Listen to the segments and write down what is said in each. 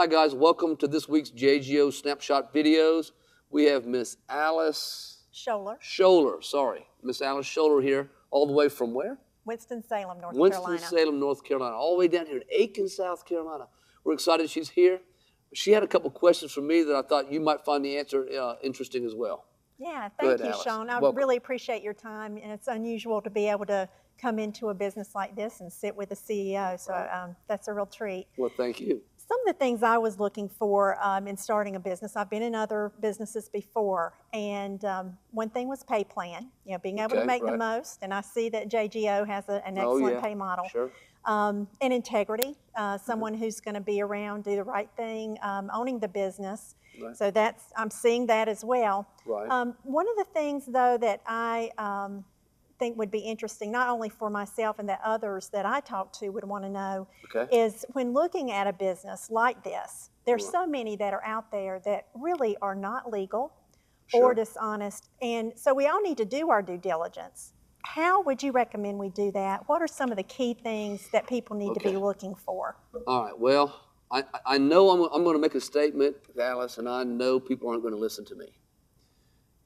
Hi guys, welcome to this week's JGO Snapshot videos. We have Miss Alice Scholler, sorry. Miss Alice Scholler here, all the way from where? Winston-Salem, North Carolina. Winston-Salem, North Carolina, all the way down here in Aiken, South Carolina. We're excited she's here. She had a couple questions for me that I thought you might find the answer interesting as well. Yeah, thank you, Alice. Sean. I really appreciate your time, and it's unusual to be able to come into a business like this and sit with the CEO, so that's a real treat. Well, thank you. Some of the things I was looking for in starting a business, I've been in other businesses before, and one thing was pay plan, being able to make the most, and I see that JGO has an excellent pay model. Sure. And integrity, someone who's going to be around, do the right thing, owning the business. Right. So I'm seeing that as well. Right. One of the things, though, that I think would be interesting, not only for myself and that others that I talk to would want to know, is when looking at a business like this, there's so many that are out there that really are not legal or dishonest, and so we all need to do our due diligence. How would you recommend we do that? What are some of the key things that people need to be looking for? All right, well, I know I'm going to make a statement, Alice, and I know people aren't going to listen to me.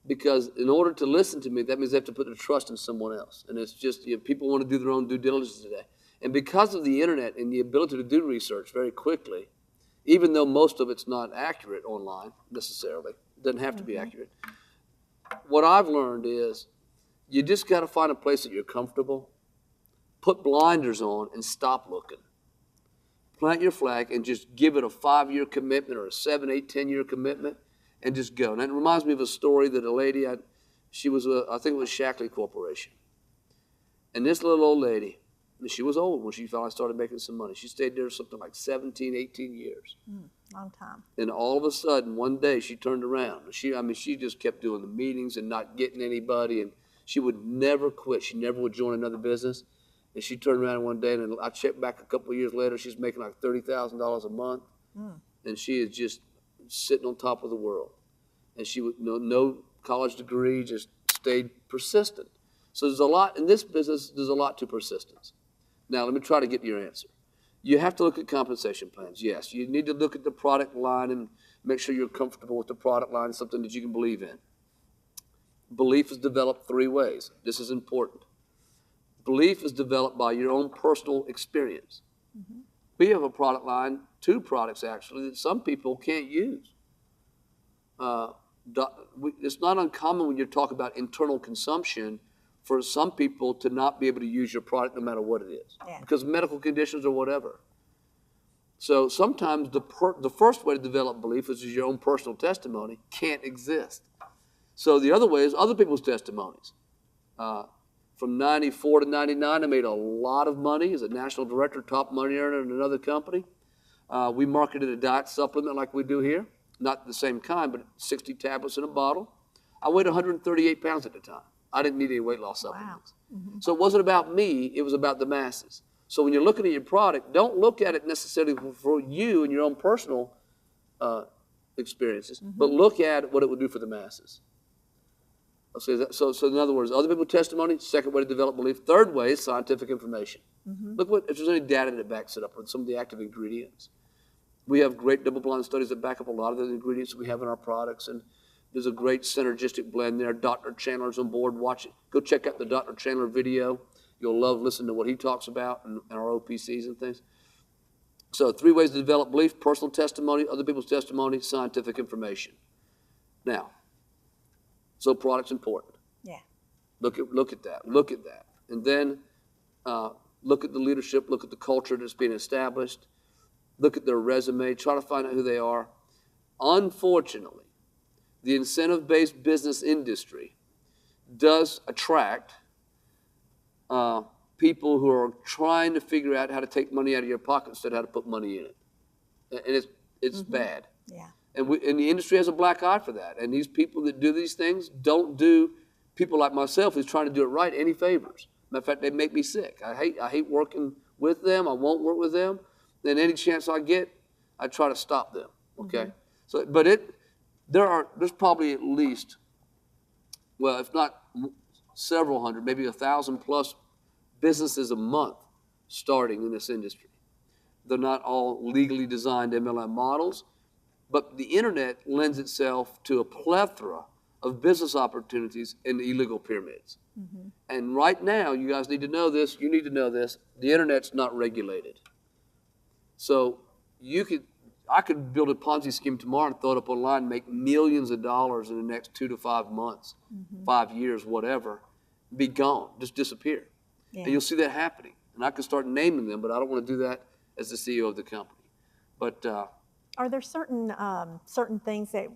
Because in order to listen to me, that means they have to put their trust in someone else. And it's just, people want to do their own due diligence today. And because of the internet and the ability to do research very quickly, even though most of it's not accurate online necessarily, it doesn't have to be accurate, what I've learned is you just got to find a place that you're comfortable, put blinders on, and stop looking. Plant your flag and just give it a 5-year commitment or a 7, 8, 10-year commitment, and just go. And that reminds me of a story that a lady, she was, I think it was Shackley Corporation. And this little old lady, she was old when she finally started making some money. She stayed there something like 17, 18 years. Long time. And all of a sudden, one day, she turned around. She just kept doing the meetings and not getting anybody, and she would never quit. She never would join another business. And she turned around one day, and I checked back a couple of years later, she's making like $30,000 a month. And she is just sitting on top of the world. And she would no college degree, just stayed persistent. So there's a lot, in this business, there's a lot to persistence. Now, let me try to get to your answer. You have to look at compensation plans, yes. You need to look at the product line and make sure you're comfortable with the product line, something that you can believe in. Belief is developed 3 ways. This is important. Belief is developed by your own personal experience. We have a product line, 2 products actually, that some people can't use. It's not uncommon when you talk about internal consumption for some people to not be able to use your product no matter what it is, because of medical conditions or whatever. So sometimes the first way to develop belief, which is your own personal testimony, can't exist. So the other way is other people's testimonies. From 94 to 99, I made a lot of money as a national director, top money earner in another company. We marketed a diet supplement like we do here. Not the same kind, but 60 tablets in a bottle. I weighed 138 pounds at the time. I didn't need any weight loss supplements. So it wasn't about me, it was about the masses. So when you're looking at your product, don't look at it necessarily for you and your own personal experiences, but look at what it would do for the masses. So in other words, other people's testimony, second way to develop belief. Third way is scientific information. Look if there's any data that backs it up with some of the active ingredients. We have great double-blind studies that back up a lot of the ingredients that we have in our products, and there's a great synergistic blend there. Dr. Chandler's on board. Watch it. Go check out the Dr. Chandler video. You'll love listening to what he talks about and our OPCs and things. So 3 ways to develop belief: personal testimony, other people's testimony, scientific information. Now, so product's important. Yeah. Look at that. Look at that. And then look at the leadership. Look at the culture that's being established. Look at their resume. Try to find out who they are. Unfortunately, the incentive-based business industry does attract people who are trying to figure out how to take money out of your pocket instead of how to put money in it. And it's bad. Yeah. And the industry has a black eye for that. And these people that do these things don't do people like myself who's trying to do it right any favors. Matter of fact, they make me sick. I hate working with them. I won't work with them. And any chance I get, I try to stop them. Okay. So, but there's probably at least, well, if not several hundred, maybe 1,000 plus businesses a month starting in this industry They're not all legally designed MLM models. But the internet lends itself to a plethora of business opportunities in illegal pyramids. And right now, you guys need to know this, you need to know this, the internet's not regulated. So I could build a Ponzi scheme tomorrow and throw it up online and make millions of dollars in the next 2 to 5 months, 5 years, whatever, be gone, just disappear. Yeah. And you'll see that happening. And I can start naming them, but I don't want to do that as the CEO of the company. But are there certain things that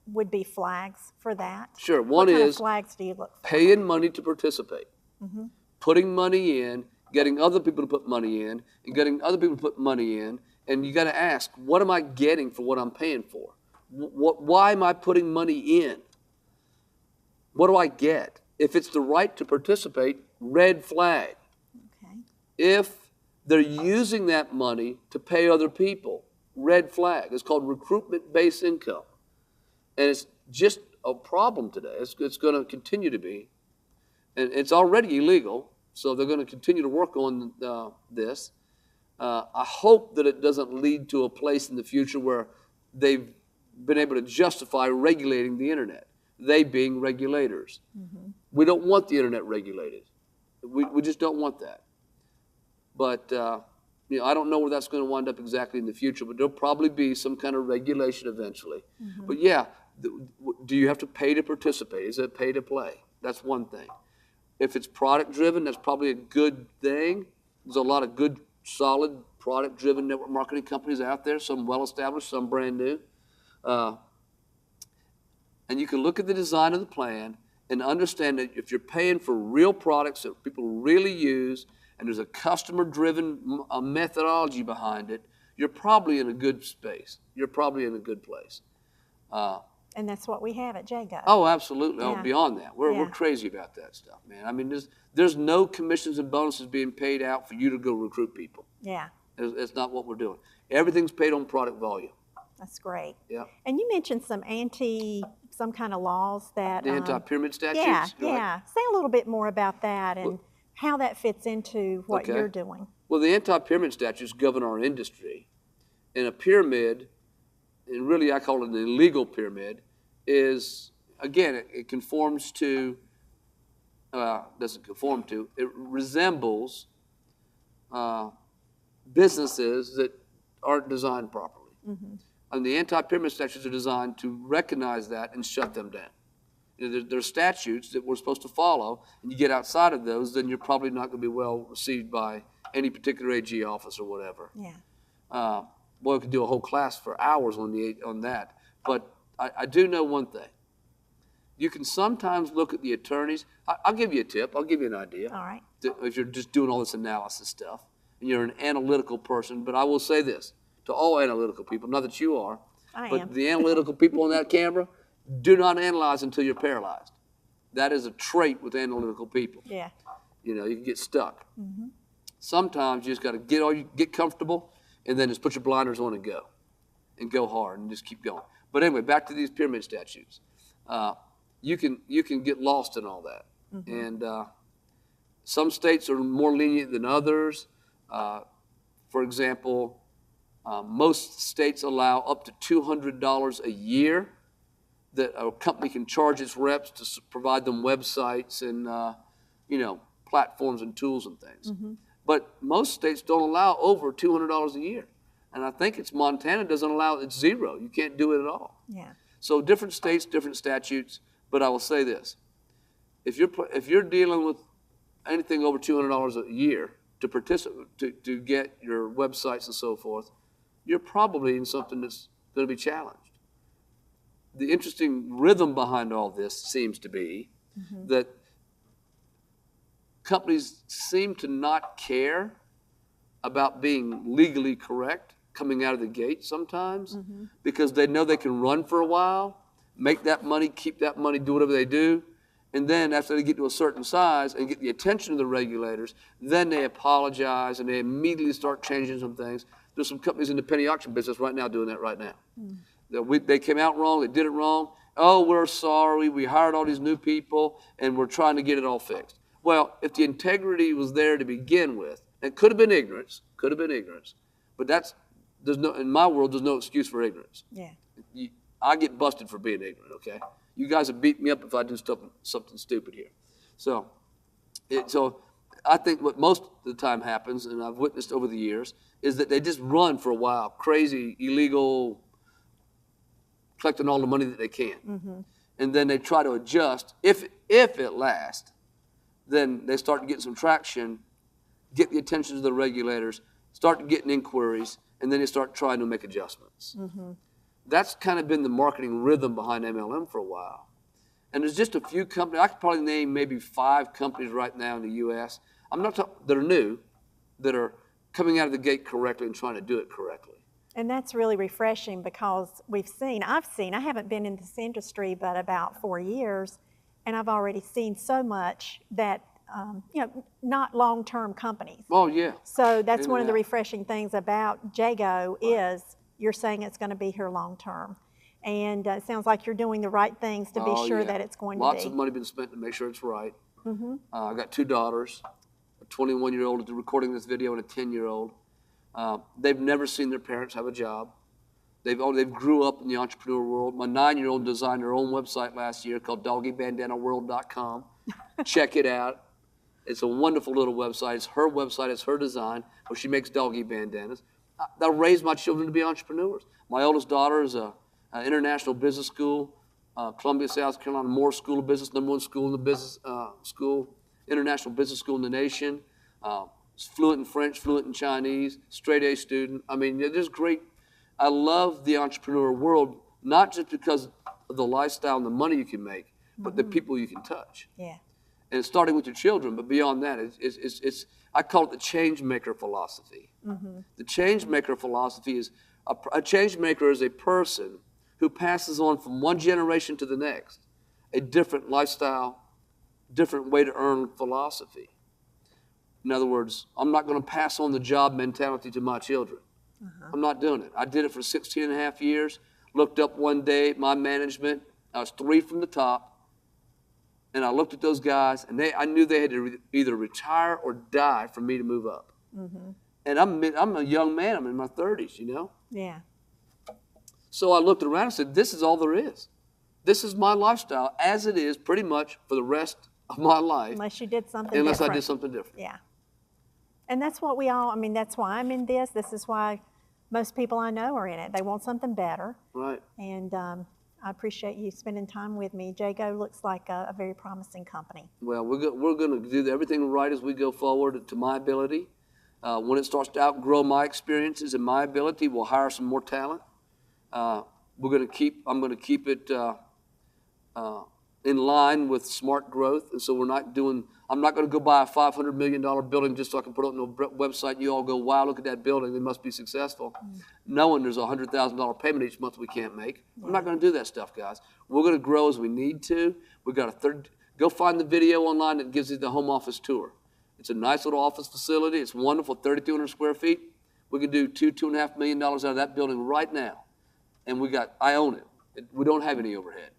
would be flags for that? Sure. What kind of flags do you look for? Paying money to participate, putting money in, getting other people to put money in, and getting other people to put money in. And you got to ask, what am I getting for what I'm paying for? Why am I putting money in? What do I get? If it's the right to participate, red flag. Okay. If they're using that money to pay other people, red flag. It's called recruitment-based income. And it's just a problem today. It's going to continue to be. And it's already illegal, so they're going to continue to work on this. I hope that it doesn't lead to a place in the future where they've been able to justify regulating the internet, they being regulators. We don't want the internet regulated. We just don't want that. But I don't know where that's going to wind up exactly in the future, but there'll probably be some kind of regulation eventually. But yeah, do you have to pay to participate? Is it pay to play? That's one thing. If it's product driven, that's probably a good thing. There's a lot of good, solid product driven network marketing companies out there, some well established, some brand new. And you can look at the design of the plan and understand that if you're paying for real products that people really use, and there's a customer-driven methodology behind it, you're probably in a good space. You're probably in a good place. And that's what we have at JGO. Oh, absolutely. Yeah. Oh, beyond that. We're crazy about that stuff, man. I mean, there's no commissions and bonuses being paid out for you to go recruit people. Yeah. It's not what we're doing. Everything's paid on product volume. That's great. Yeah. And you mentioned some kind of laws that... The anti-pyramid statutes? Yeah, yeah. Say a little bit more about that and how that fits into what you're doing. Well, the anti-pyramid statutes govern our industry. And a pyramid, and really I call it an illegal pyramid, is, again, it conforms to, doesn't conform to, it resembles businesses that aren't designed properly. And the anti-pyramid statutes are designed to recognize that and shut them down. There are statutes that we're supposed to follow, and you get outside of those, then you're probably not going to be well received by any particular AG office or whatever. Yeah. Well, we could do a whole class for hours on that. But I do know one thing. You can sometimes look at the attorneys. I'll give you a tip. I'll give you an idea. All right. If you're just doing all this analysis stuff, and you're an analytical person, but I will say this to all analytical people, not that you are, but the analytical people on that camera, do not analyze until you're paralyzed. That is a trait with analytical people. Yeah. You can get stuck. Sometimes you just got to get comfortable, and then just put your blinders on and go hard, and just keep going. But anyway, back to these pyramid statutes. You can get lost in all that, and some states are more lenient than others. For example, most states allow up to $200 a year that a company can charge its reps to provide them websites and platforms and tools and things. But most states don't allow over $200 a year, and I think it's Montana doesn't allow it's zero. You can't do it at all. Yeah. So different states, different statutes. But I will say this: if you're dealing with anything over $200 a year to participate to get your websites and so forth, you're probably in something that's going to be challenged. The interesting rhythm behind all this seems to be that companies seem to not care about being legally correct coming out of the gate sometimes because they know they can run for a while, make that money, keep that money, do whatever they do, and then after they get to a certain size and get the attention of the regulators, then they apologize and they immediately start changing some things. There's some companies in the penny auction business right now doing that right now. They came out wrong, they did it wrong. Oh, we're sorry, we hired all these new people and we're trying to get it all fixed. Well, if the integrity was there to begin with, it could have been ignorance, But in my world, there's no excuse for ignorance. Yeah. I get busted for being ignorant, okay? You guys have beat me up if I do something stupid here. So I think what most of the time happens, and I've witnessed over the years, is that they just run for a while, crazy, illegal, collecting all the money that they can. Mm-hmm. And then they try to adjust. If it lasts, then they start getting some traction, get the attention of the regulators, start getting inquiries, and then they start trying to make adjustments. Mm-hmm. That's kind of been the marketing rhythm behind MLM for a while. And there's just a few companies. I could probably name maybe 5 companies right now in the U.S. I'm not talking that are new, that are coming out of the gate correctly and trying to do it correctly. And that's really refreshing because I haven't been in this industry but about 4 years, and I've already seen so much that, not long-term companies. Oh, yeah. So that's one of the refreshing things about JGO is you're saying it's going to be here long-term. And it sounds like you're doing the right things to be sure that it's going to be. Lots of money been spent to make sure it's right. Mm-hmm. I've got 2 daughters, a 21-year-old recording this video and a 10-year-old. They've never seen their parents have a job. They've grew up in the entrepreneur world. My 9-year-old designed her own website last year called doggybandanaworld.com. Check it out. It's a wonderful little website. It's her website. It's her design, where she makes doggy bandanas. I raised my children to be entrepreneurs. My oldest daughter is an international business school, Columbia, South Carolina, Moore School of Business, #1 school in the business school, international business school in the nation. Fluent in French, fluent in Chinese, straight A student. I mean, there's great. I love the entrepreneur world, not just because of the lifestyle and the money you can make, but the people you can touch. Yeah. And it's starting with your children, but beyond that, it's I call it the change maker philosophy. Mm-hmm. The change maker philosophy is a change maker is a person who passes on from one generation to the next a different lifestyle, different way to earn philosophy. In other words, I'm not going to pass on the job mentality to my children. Uh-huh. I'm not doing it. I did it for 16 and a half years, looked up one day at my management. I was 3 from the top. And I looked at those guys, and I knew they had to either retire or die for me to move up. Mm-hmm. And I'm a young man. I'm in my 30s, Yeah. So I looked around and said, this is all there is. This is my lifestyle as it is pretty much for the rest of my life. Unless you did something different. I did something different. Yeah. And that's what that's why I'm in this. This is why most people I know are in it. They want something better. Right. And I appreciate you spending time with me. JGO looks like a very promising company. Well, we're going to do everything right as we go forward to my ability. When it starts to outgrow my experiences and my ability, we'll hire some more talent. I'm going to keep it in line with smart growth, and so I'm not going to go buy a $500 million building just so I can put it on a website. You all go, wow, look at that building, they must be successful. Knowing there's a $100,000 payment each month we can't make. I'm not going to do that stuff, guys. We're going to grow as we need to. We've got go find the video online that gives you the home office tour. It's a nice little office facility. It's wonderful, 3,200 square feet. We can do $2.5 million out of that building right now. And I own it. We don't have any overhead.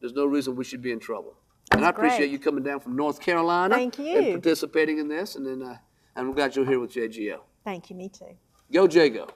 There's no reason we should be in trouble. And I appreciate you coming down from North Carolina. Thank you. And participating in this. And I'm glad you're here with JGO. Thank you. Me too. Go JGO.